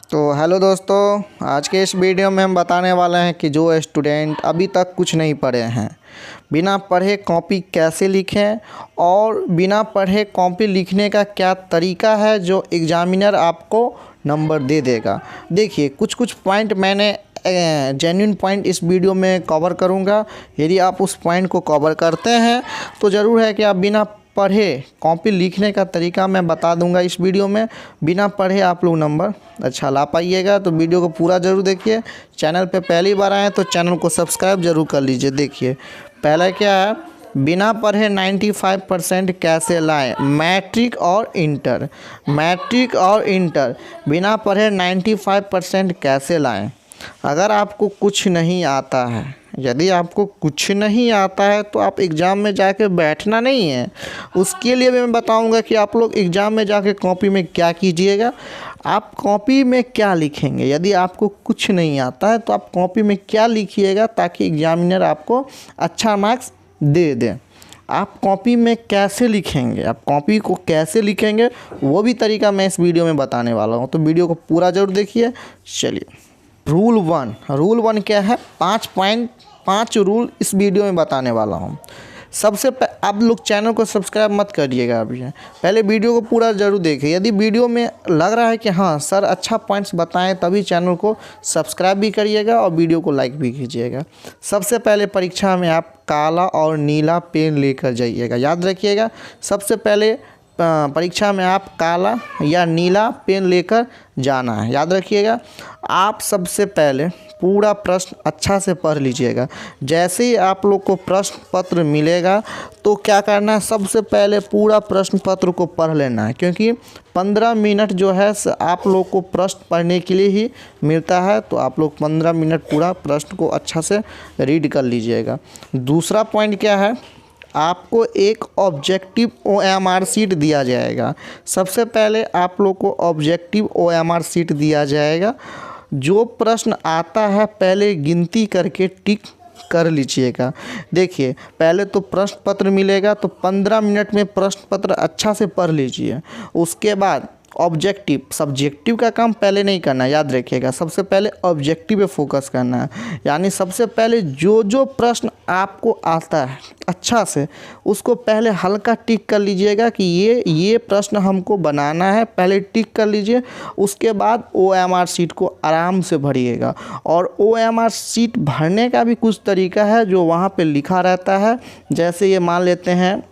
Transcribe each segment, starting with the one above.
तो हेलो दोस्तों, आज के इस वीडियो में हम बताने वाले हैं कि जो स्टूडेंट अभी तक कुछ नहीं पढ़े हैं, बिना पढ़े कॉपी कैसे लिखें और बिना पढ़े कॉपी लिखने का क्या तरीका है जो एग्ज़ामिनर आपको नंबर दे देगा। देखिए, कुछ पॉइंट मैंने जेन्युइन पॉइंट इस वीडियो में कवर करूंगा। यदि आप उस पॉइंट को कवर करते हैं तो ज़रूर है कि आप बिना पढ़े कॉपी लिखने का तरीका मैं बता दूंगा इस वीडियो में। बिना पढ़े आप लोग नंबर अच्छा ला पाइएगा, तो वीडियो को पूरा ज़रूर देखिए। चैनल पे पहली बार आए तो चैनल को सब्सक्राइब ज़रूर कर लीजिए। देखिए, पहला क्या है, बिना पढ़े 95% कैसे लाएं। मैट्रिक और इंटर बिना पढ़े 95% कैसे लाएं। अगर आपको कुछ नहीं आता है, यदि आपको कुछ नहीं आता है तो आप एग्ज़ाम में जाके बैठना नहीं है। उसके लिए मैं बताऊंगा कि आप लोग एग्ज़ाम में जाके कॉपी में क्या कीजिएगा। आप कॉपी में क्या लिखेंगे, यदि आपको कुछ नहीं आता है तो आप कॉपी में क्या लिखिएगा ताकि एग्ज़ामिनर आपको अच्छा मार्क्स दे दें। आप कॉपी में कैसे लिखेंगे, आप कॉपी को कैसे लिखेंगे वो भी तरीका मैं इस वीडियो में बताने वाला हूँ, तो वीडियो को पूरा ज़रूर देखिए। चलिए, रूल वन क्या है, 5 रूल इस वीडियो में बताने वाला हूँ। सबसे आप लोग चैनल को सब्सक्राइब मत करिएगा अभी, पहले वीडियो को पूरा ज़रूर देखिए। यदि वीडियो में लग रहा है कि हाँ सर अच्छा पॉइंट्स बताएं, तभी चैनल को सब्सक्राइब भी करिएगा और वीडियो को लाइक भी कीजिएगा। सबसे पहले परीक्षा में आप काला और नीला पेन लेकर जाइएगा, याद रखिएगा। सबसे पहले परीक्षा में आप काला या नीला पेन लेकर जाना है, याद रखिएगा। आप सबसे पहले पूरा प्रश्न अच्छा से पढ़ लीजिएगा। जैसे ही आप लोग को प्रश्न पत्र मिलेगा तो क्या करना है, सबसे पहले पूरा प्रश्न पत्र को पढ़ लेना है, क्योंकि 15 मिनट जो है आप लोग को प्रश्न पढ़ने के लिए ही मिलता है। तो आप लोग 15 मिनट पूरा प्रश्न को अच्छा से रीड कर लीजिएगा। दूसरा पॉइंट क्या है, आपको एक ऑब्जेक्टिव OMR शीट दिया जाएगा। सबसे पहले आप लोग को ऑब्जेक्टिव OMR शीट दिया जाएगा। जो प्रश्न आता है पहले गिनती करके टिक कर लीजिएगा। देखिए, पहले तो प्रश्न पत्र मिलेगा तो 15 मिनट में प्रश्न पत्र अच्छा से पढ़ लीजिए। उसके बाद ऑब्जेक्टिव, सब्जेक्टिव का काम पहले नहीं करना, याद रखिएगा। सबसे पहले ऑब्जेक्टिव पे फोकस करना है, यानी सबसे पहले जो प्रश्न आपको आता है अच्छा से उसको पहले हल्का टिक कर लीजिएगा कि ये प्रश्न हमको बनाना है, पहले टिक कर लीजिए। उसके बाद OMR शीट को आराम से भरिएगा। और OMR शीट भरने का भी कुछ तरीका है जो वहाँ पे लिखा रहता है। जैसे ये मान लेते हैं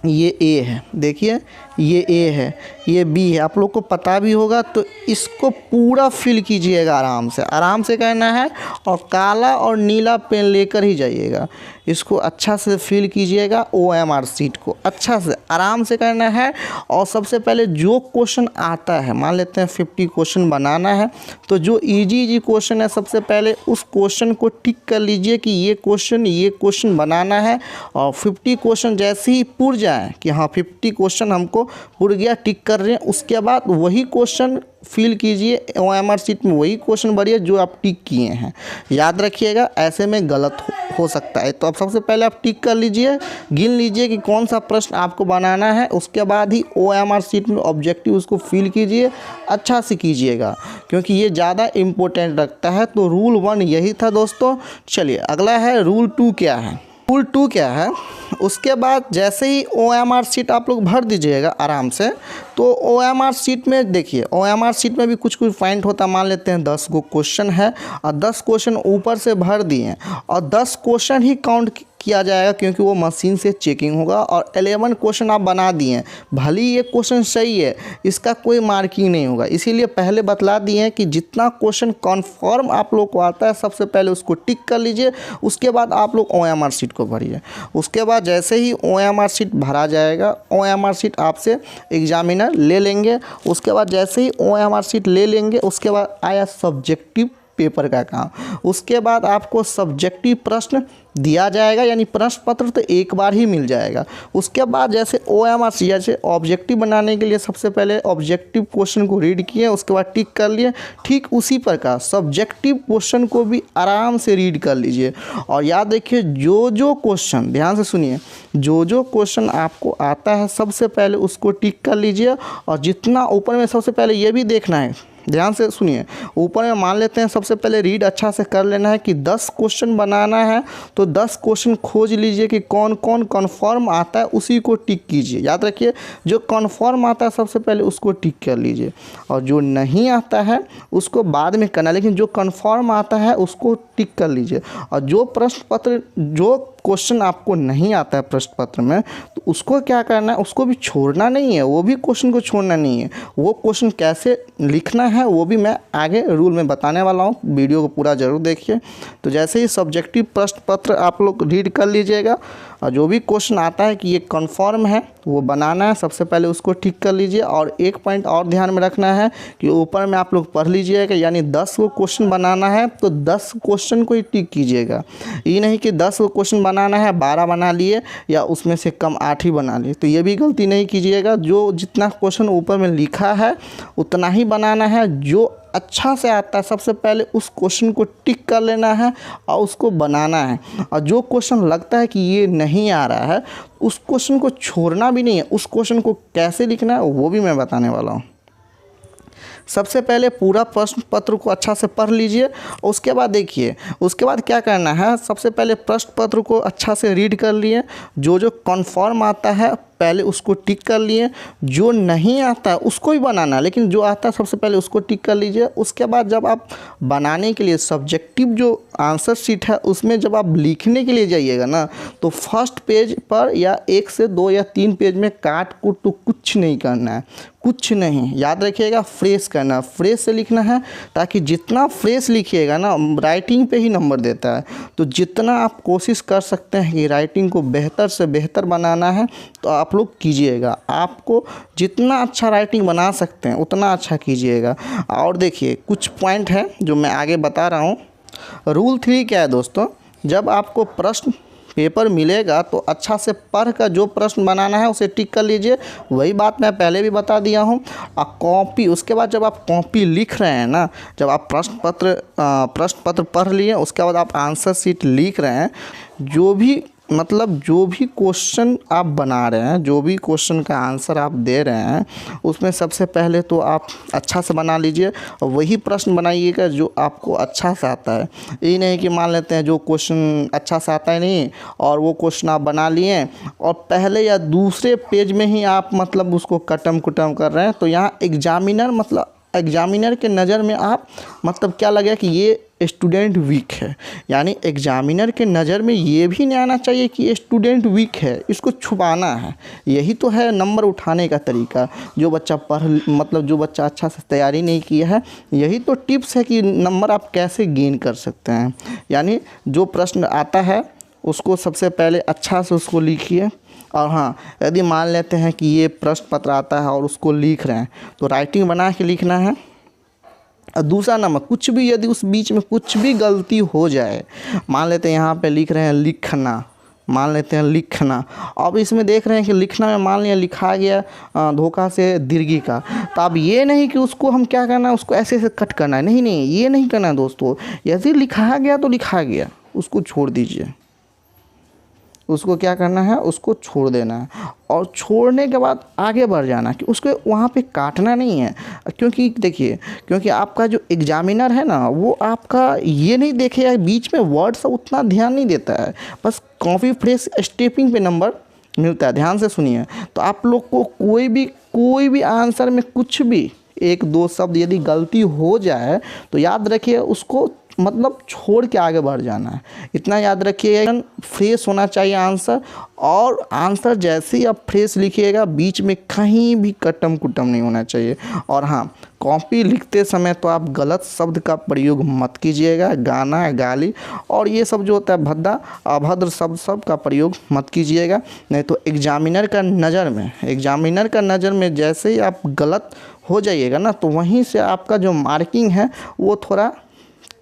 ये A है, देखिए ये A है, ये B है, आप लोग को पता भी होगा। तो इसको पूरा फिल कीजिएगा, आराम से करना है और काला और नीला पेन लेकर ही जाइएगा। इसको अच्छा से फिल कीजिएगा, OMR शीट को अच्छा से आराम से करना है। और सबसे पहले जो क्वेश्चन आता है, मान लेते हैं 50 क्वेश्चन बनाना है, तो जो इजी क्वेश्चन है सबसे पहले उस क्वेश्चन को टिक कर लीजिए कि ये क्वेश्चन बनाना है। और 50 क्वेश्चन जैसे ही पुर जाए कि हाँ 50 क्वेश्चन हमको पुर गया, टिक कर रहे हैं, उसके बाद वही क्वेश्चन फिल कीजिए OMR शीट में, वही क्वेश्चन भरिए जो आप टिक किए हैं। याद रखिएगा, ऐसे में गलत हो सकता है। तो अब सबसे पहले आप टिक कर लीजिए, गिन लीजिए कि कौन सा प्रश्न आपको बनाना है। उसके बाद ही OMR शीट में ऑब्जेक्टिव उसको फिल कीजिए, अच्छा से कीजिएगा, क्योंकि ये ज़्यादा इम्पोर्टेंट रखता है। तो रूल 1 यही था दोस्तों। चलिए, अगला है रूल 2 क्या है। रूल 2 क्या है, उसके बाद जैसे ही OMR शीट आप लोग भर दीजिएगा आराम से, तो OMR शीट में देखिए, OMR शीट में भी कुछ पॉइंट होता है। मान लेते हैं 10 गो क्वेश्चन है और 10 क्वेश्चन ऊपर से भर दिए और 10 क्वेश्चन ही काउंट किया जाएगा, क्योंकि वो मशीन से चेकिंग होगा। और 11 क्वेश्चन आप बना दिए, भले ही ये क्वेश्चन सही है, इसका कोई मार्किंग नहीं होगा। इसीलिए पहले बतला दिए हैं कि जितना क्वेश्चन कन्फर्म आप लोग को आता है सबसे पहले उसको टिक कर लीजिए। उसके बाद आप लोग OMR शीट को भरिए। उसके बाद जैसे ही OMR शीट भरा जाएगा, OMR शीट आपसे एग्जामिनर ले लेंगे। उसके बाद जैसे ही OMR शीट ले लेंगे, उसके बाद आया सब्जेक्टिव पेपर का काम। उसके बाद आपको सब्जेक्टिव प्रश्न दिया जाएगा, यानी प्रश्न पत्र तो एक बार ही मिल जाएगा। उसके बाद जैसे OMR जैसे ऑब्जेक्टिव बनाने के लिए सबसे पहले ऑब्जेक्टिव क्वेश्चन को रीड किए, उसके बाद टिक कर लिए। ठीक उसी प्रकार सब्जेक्टिव क्वेश्चन को भी आराम से रीड कर लीजिए। और याद रखिए, जो क्वेश्चन, ध्यान से सुनिए, जो क्वेश्चन आपको आता है सबसे पहले उसको टिक कर लीजिए। और जितना ऊपर में सबसे पहले ये भी देखना है ध्यान से सुनिए। ऊपर में मान लेते हैं सबसे पहले रीड अच्छा से कर लेना है कि 10 क्वेश्चन बनाना है, तो 10 क्वेश्चन खोज लीजिए कि कौन कौन कन्फर्म आता है, उसी को टिक कीजिए। याद रखिए, जो कन्फर्म आता है सबसे पहले उसको टिक कर लीजिए, और जो नहीं आता है उसको बाद में करना, लेकिन जो कन्फर्म आता है उसको टिक कर लीजिए। और जो प्रश्न पत्र, जो क्वेश्चन आपको नहीं आता है प्रश्न पत्र में, तो उसको क्या करना है, उसको भी छोड़ना नहीं है, वो भी क्वेश्चन को छोड़ना नहीं है। वो क्वेश्चन कैसे लिखना है वो भी मैं आगे रूल में बताने वाला हूँ, वीडियो को पूरा ज़रूर देखिए। तो जैसे ही सब्जेक्टिव प्रश्न पत्र आप लोग रीड कर लीजिएगा, और जो भी क्वेश्चन आता है कि ये कन्फर्म है वो बनाना है, सबसे पहले उसको ठीक कर लीजिए। और एक पॉइंट और ध्यान में रखना है कि ऊपर में आप लोग पढ़ लीजिएगा, यानी 10 को क्वेश्चन बनाना है तो 10 क्वेश्चन को ही टिक कीजिएगा। ये नहीं कि 10 को क्वेश्चन बनाना है 12 बना लिए या उसमें से कम 8 ही बना लिए, तो ये भी गलती नहीं कीजिएगा। जो जितना क्वेश्चन ऊपर में लिखा है उतना ही बनाना है। जो अच्छा से आता है सबसे पहले उस क्वेश्चन को टिक कर लेना है और उसको बनाना है। और जो क्वेश्चन लगता है कि ये नहीं आ रहा है उस क्वेश्चन को छोड़ना भी नहीं है। उस क्वेश्चन को कैसे लिखना है वो भी मैं बताने वाला हूँ। सबसे पहले पूरा प्रश्न पत्र को अच्छा से पढ़ लीजिए, उसके बाद देखिए उसके बाद क्या करना है। सबसे पहले प्रश्न पत्र को अच्छा से रीड कर लिए, जो जो कन्फर्म आता है पहले उसको टिक कर लिए, जो नहीं आता है उसको भी बनाना है, लेकिन जो आता है सबसे पहले उसको टिक कर लीजिए। उसके बाद जब आप बनाने के लिए सब्जेक्टिव जो आंसर शीट है उसमें जब आप लिखने के लिए जाइएगा ना, तो फर्स्ट पेज पर या 1 से 2 या 3 पेज में काट कूट तो कुछ नहीं करना है, कुछ नहीं। याद रखिएगा, फ्रेश करना, फ्रेश से लिखना है, ताकि जितना फ्रेश लिखिएगा ना, राइटिंग पे ही नंबर देता है। तो जितना आप कोशिश कर सकते हैं कि राइटिंग को बेहतर से बेहतर बनाना है तो आप लोग कीजिएगा। आपको जितना अच्छा राइटिंग बना सकते हैं उतना अच्छा कीजिएगा। और देखिए कुछ पॉइंट है जो मैं आगे बता रहा हूँ। रूल 3 क्या है दोस्तों, जब आपको प्रश्न पेपर मिलेगा तो अच्छा से पढ़ कर जो प्रश्न बनाना है उसे टिक कर लीजिए। वही बात मैं पहले भी बता दिया हूँ। कॉपी, उसके बाद जब आप कॉपी लिख रहे हैं ना, जब आप प्रश्न पत्र पढ़ लिए उसके बाद आप आंसर शीट लिख रहे हैं, जो भी क्वेश्चन आप बना रहे हैं, जो भी क्वेश्चन का आंसर आप दे रहे हैं, उसमें सबसे पहले तो आप अच्छा से बना लीजिए और वही प्रश्न बनाइएगा जो आपको अच्छा से आता है। ये नहीं कि मान लेते हैं जो क्वेश्चन अच्छा से आता है नहीं और वो क्वेश्चन आप बना लिए और पहले या दूसरे पेज में ही आप उसको कटम कुटम कर रहे हैं, तो यहाँ एग्जामिनर के नज़र में आप क्या लगेगा कि ये स्टूडेंट वीक है। यानी एग्जामिनर के नज़र में ये भी नहीं आना चाहिए कि ये स्टूडेंट वीक है, इसको छुपाना है। यही तो है नंबर उठाने का तरीका। जो बच्चा अच्छा से तैयारी नहीं किया है, यही तो टिप्स है कि नंबर आप कैसे गेन कर सकते हैं। यानी जो प्रश्न आता है उसको सबसे पहले अच्छा से उसको लिखिए। और हाँ, यदि मान लेते हैं कि ये प्रश्न पत्र आता है और उसको लिख रहे हैं तो राइटिंग बना के लिखना है। और दूसरा नंबर, कुछ भी यदि उस बीच में कुछ भी गलती हो जाए, मान लेते हैं यहाँ पे लिख रहे हैं लिखना, मान लेते हैं लिखना, अब इसमें देख रहे हैं कि लिखना में मान लिया लिखा गया धोखा से दीर्घी का, तो अब ये नहीं कि उसको हम क्या करना है, उसको ऐसे कट करना है। नहीं, ये नहीं करना है दोस्तों। यदि लिखा गया तो लिखा गया, उसको छोड़ दीजिए। उसको क्या करना है, उसको छोड़ देना है और छोड़ने के बाद आगे बढ़ जाना कि उसको वहाँ पे काटना नहीं है। क्योंकि देखिए, क्योंकि आपका जो एग्जामिनर है ना, वो आपका ये नहीं देखेगा, बीच में वर्ड से उतना ध्यान नहीं देता है, बस कॉपी फ्रेश स्टेपिंग पे नंबर मिलता है। ध्यान से सुनिए। तो आप लोग को कोई भी आंसर में कुछ भी 1-2 शब्द यदि गलती हो जाए तो याद रखिए उसको छोड़ के आगे बढ़ जाना है। इतना याद रखिएगा, फ्रेश होना चाहिए आंसर। और आंसर जैसे ही आप फ्रेश लिखिएगा, बीच में कहीं भी कटम कुटम नहीं होना चाहिए। और हाँ, कॉपी लिखते समय तो आप गलत शब्द का प्रयोग मत कीजिएगा, गाना, गाली और ये सब जो होता है भद्दा अभद्र शब्द सब का प्रयोग मत कीजिएगा। नहीं तो एग्जामिनर का नज़र में जैसे ही आप गलत हो जाइएगा ना, तो वहीं से आपका जो मार्किंग है वो थोड़ा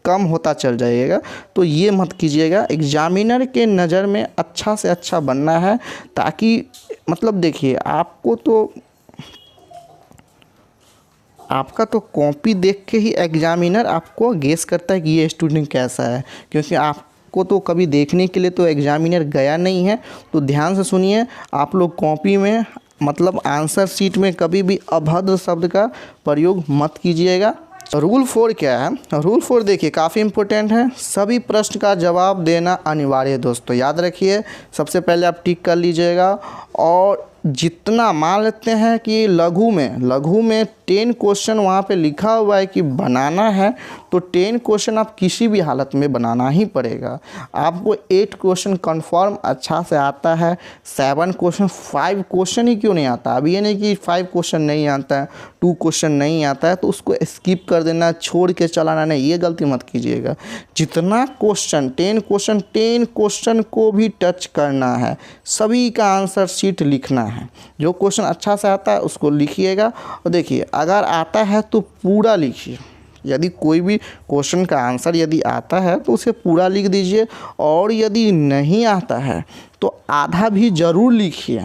कम होता चल जाएगा। तो ये मत कीजिएगा। एग्जामिनर के नज़र में अच्छा से अच्छा बनना है, ताकि देखिए आपका तो कॉपी देख के ही एग्जामिनर आपको गेस करता है कि ये स्टूडेंट कैसा है, क्योंकि आपको तो कभी देखने के लिए तो एग्जामिनर गया नहीं है। तो ध्यान से सुनिए, आप लोग कॉपी में आंसर शीट में कभी भी अभद्र शब्द का प्रयोग मत कीजिएगा। रूल 4 क्या है? रूल 4 देखिए काफ़ी इंपॉर्टेंट है। सभी प्रश्न का जवाब देना अनिवार्य है दोस्तों, याद रखिए। सबसे पहले आप टिक कर लीजिएगा। और जितना मान लेते हैं कि लघु में 10 क्वेश्चन वहाँ पे लिखा हुआ है कि बनाना है, तो 10 क्वेश्चन आप किसी भी हालत में बनाना ही पड़ेगा। आपको 8 क्वेश्चन कंफर्म अच्छा से आता है, 7 क्वेश्चन, 5 क्वेश्चन ही क्यों नहीं आता? अब ये नहीं कि 5 क्वेश्चन नहीं आता है, 2 क्वेश्चन नहीं आता है तो उसको स्किप कर देना, छोड़ के चलाना नहीं, ये गलती मत कीजिएगा। जितना क्वेश्चन 10 क्वेश्चन को भी टच करना है, सभी का आंसर शीट लिखना है। जो क्वेश्चन अच्छा से आता है उसको लिखिएगा। और देखिए अगर आता है तो पूरा लिखिए। यदि कोई भी क्वेश्चन का आंसर यदि आता है तो उसे पूरा लिख दीजिए, और यदि नहीं आता है तो आधा भी ज़रूर लिखिए,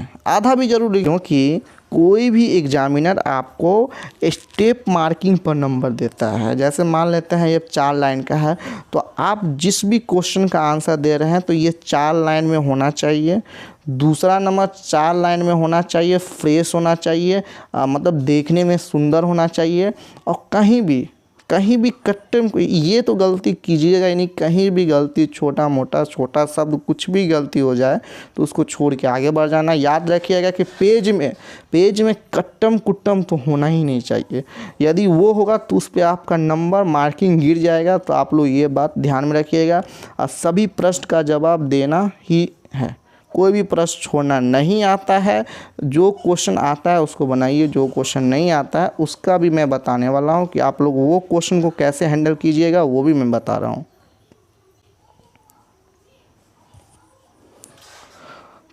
क्योंकि कोई भी एग्जामिनर आपको स्टेप मार्किंग पर नंबर देता है। जैसे मान लेते हैं ये 4 लाइन का है, तो आप जिस भी क्वेश्चन का आंसर दे रहे हैं तो ये 4 लाइन में होना चाहिए। दूसरा नंबर 4 लाइन में होना चाहिए, फ्रेश होना चाहिए, मतलब देखने में सुंदर होना चाहिए। और कहीं भी कट्टे में ये तो गलती कीजिएगा ही नहीं। कहीं भी गलती, छोटा छोटा शब्द कुछ भी गलती हो जाए तो उसको छोड़ के आगे बढ़ जाना। याद रखिएगा कि पेज में कट्टम कुट्टम तो होना ही नहीं चाहिए। यदि वो होगा तो उस पर आपका नंबर मार्किंग गिर जाएगा। तो आप लोग ये बात ध्यान में रखिएगा। और सभी प्रश्न का जवाब देना ही है, कोई भी प्रश्न छोड़ना नहीं आता है। जो क्वेश्चन आता है उसको बनाइए, जो क्वेश्चन नहीं आता है उसका भी मैं बताने वाला हूँ कि आप लोग वो क्वेश्चन को कैसे हैंडल कीजिएगा, वो भी मैं बता रहा हूँ।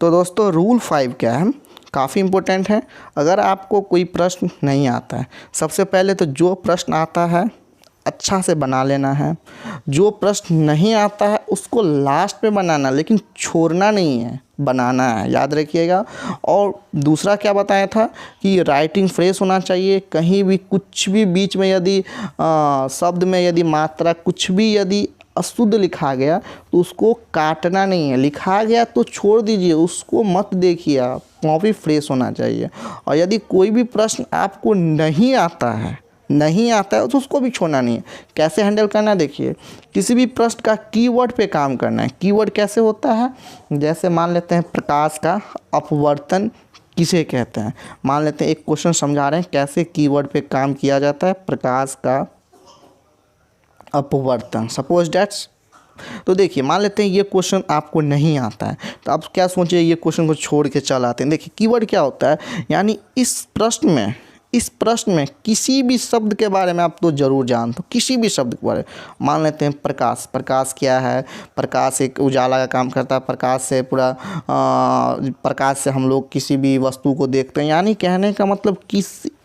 तो दोस्तों रूल 5 क्या है? काफ़ी इम्पोर्टेंट है। अगर आपको कोई प्रश्न नहीं आता है, सबसे पहले तो जो प्रश्न आता है अच्छा से बना लेना है। जो प्रश्न नहीं आता है उसको लास्ट में बनाना, लेकिन छोड़ना नहीं है, बनाना है, याद रखिएगा। और दूसरा क्या बताया था कि राइटिंग फ्रेश होना चाहिए। कहीं भी कुछ भी बीच में यदि शब्द में यदि मात्रा कुछ भी यदि अशुद्ध लिखा गया तो उसको काटना नहीं है। लिखा गया तो छोड़ दीजिए, उसको मत देखिए आप। कॉपी फ्रेश होना चाहिए। और यदि कोई भी प्रश्न आपको नहीं आता है तो उसको भी छोड़ना नहीं है। कैसे हैंडल करना है देखिए, किसी भी प्रश्न का कीवर्ड पे काम करना है। कीवर्ड कैसे होता है? जैसे मान लेते हैं प्रकाश का अपवर्तन किसे कहते हैं। मान लेते हैं एक क्वेश्चन समझा रहे हैं कैसे कीवर्ड पे काम किया जाता है, प्रकाश का अपवर्तन, सपोज दैट्स। तो देखिए मान लेते हैं ये क्वेश्चन आपको नहीं आता है, तो आप क्या सोचिए ये क्वेश्चन को छोड़ के चल आते हैं। देखिए कीवर्ड क्या होता है, यानी इस प्रश्न में किसी भी शब्द के बारे में आप तो ज़रूर जानते हो, किसी भी शब्द के बारे में। मान लेते हैं प्रकाश क्या है? प्रकाश एक उजाला का काम करता है। प्रकाश से हम लोग किसी भी वस्तु को देखते हैं। यानी कहने का मतलब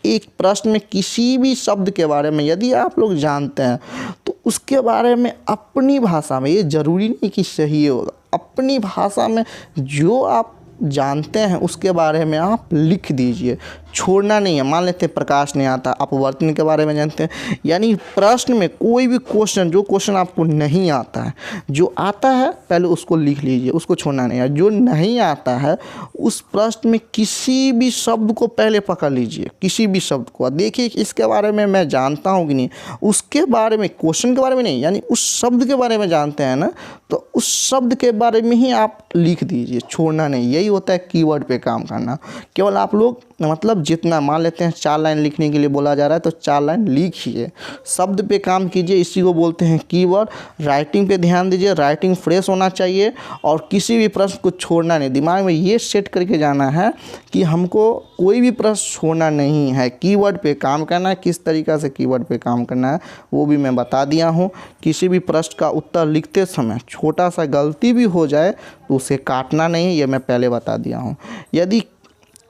एक प्रश्न में किसी भी शब्द के बारे में यदि आप लोग जानते हैं तो उसके बारे में अपनी भाषा में, ये ज़रूरी नहीं कि सही होगा, अपनी भाषा में जो आप जानते हैं उसके बारे में आप लिख दीजिए, छोड़ना नहीं है। मान लेते हैं प्रकाश नहीं आता, अपवर्तन के बारे में जानते हैं। यानी प्रश्न में कोई भी क्वेश्चन, जो क्वेश्चन आपको नहीं आता है, जो आता है पहले उसको लिख लीजिए, उसको छोड़ना नहीं है। जो नहीं आता है उस प्रश्न में किसी भी शब्द को पहले पकड़ लीजिए, किसी भी शब्द को। देखिए इसके बारे में मैं जानता हूँ कि नहीं, उसके बारे में, क्वेश्चन के बारे में नहीं, यानी उस शब्द के बारे में जानते हैं ना, तो उस शब्द के बारे में ही आप लिख दीजिए, छोड़ना नहीं। यही होता है कीवर्ड पे काम करना। केवल आप लोग मतलब जितना, मान लेते हैं 4 लाइन लिखने के लिए बोला जा रहा है तो 4 लाइन लिखिए, शब्द पे काम कीजिए, इसी को बोलते हैं कीवर्ड। राइटिंग पे ध्यान दीजिए, राइटिंग फ्रेश होना चाहिए और किसी भी प्रश्न को छोड़ना नहीं। दिमाग में ये सेट करके जाना है कि हमको कोई भी प्रश्न छोड़ना नहीं है, कीवर्ड पे काम करना है। किस तरीक़ा से कीवर्ड पे काम करना है वो भी मैं बता दिया हूँ। किसी भी प्रश्न का उत्तर लिखते समय छोटा सा गलती भी हो जाए तो उसे काटना नहीं, ये मैं पहले बता दिया हूँ। यदि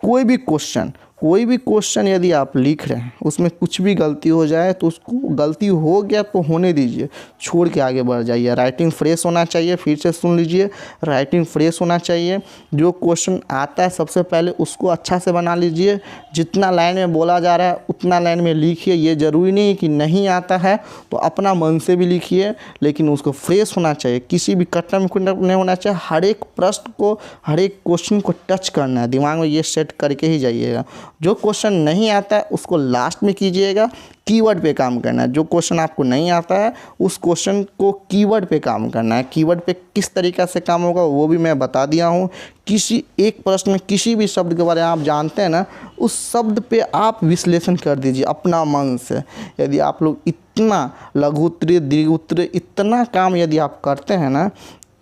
कोई भी क्वेश्चन यदि आप लिख रहे हैं उसमें कुछ भी गलती हो जाए तो उसको, गलती हो गया तो होने दीजिए, छोड़ के आगे बढ़ जाइए। राइटिंग फ्रेश होना चाहिए, फिर से सुन लीजिए, राइटिंग फ्रेश होना चाहिए। जो क्वेश्चन आता है सबसे पहले उसको अच्छा से बना लीजिए। जितना लाइन में बोला जा रहा है उतना लाइन में लिखिए। ये ज़रूरी नहीं कि नहीं आता है तो अपना मन से भी लिखिए, लेकिन उसको फ्रेश होना चाहिए, किसी भी कट्टा में नहीं होना चाहिए। हर एक प्रश्न को, हर एक क्वेश्चन को टच करना है, दिमाग में ये सेट करके ही जाइएगा। जो क्वेश्चन नहीं आता है उसको लास्ट में कीजिएगा, कीवर्ड पे काम करना है। जो क्वेश्चन आपको नहीं आता है उस क्वेश्चन को कीवर्ड पे काम करना है। कीवर्ड पे किस तरीक़ा से काम होगा वो भी मैं बता दिया हूँ। किसी एक प्रश्न में किसी भी शब्द के बारे में आप जानते हैं ना, उस शब्द पे आप विश्लेषण कर दीजिए अपना मन से। यदि आप लोग इतना लघु उत्तरीय, दीर्घ उत्तरीय इतना काम यदि आप करते हैं ना,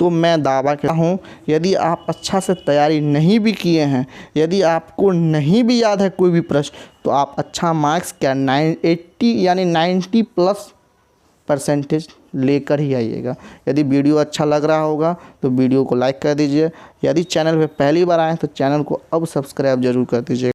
तो मैं दावा करता हूँ यदि आप अच्छा से तैयारी नहीं भी किए हैं, यदि आपको नहीं भी याद है कोई भी प्रश्न, तो आप अच्छा मार्क्स क्या 80 यानी 90+ % लेकर ही आइएगा। यदि वीडियो अच्छा लग रहा होगा तो वीडियो को लाइक कर दीजिए। यदि चैनल पे पहली बार आए तो चैनल को अब सब्सक्राइब जरूर कर दीजिए।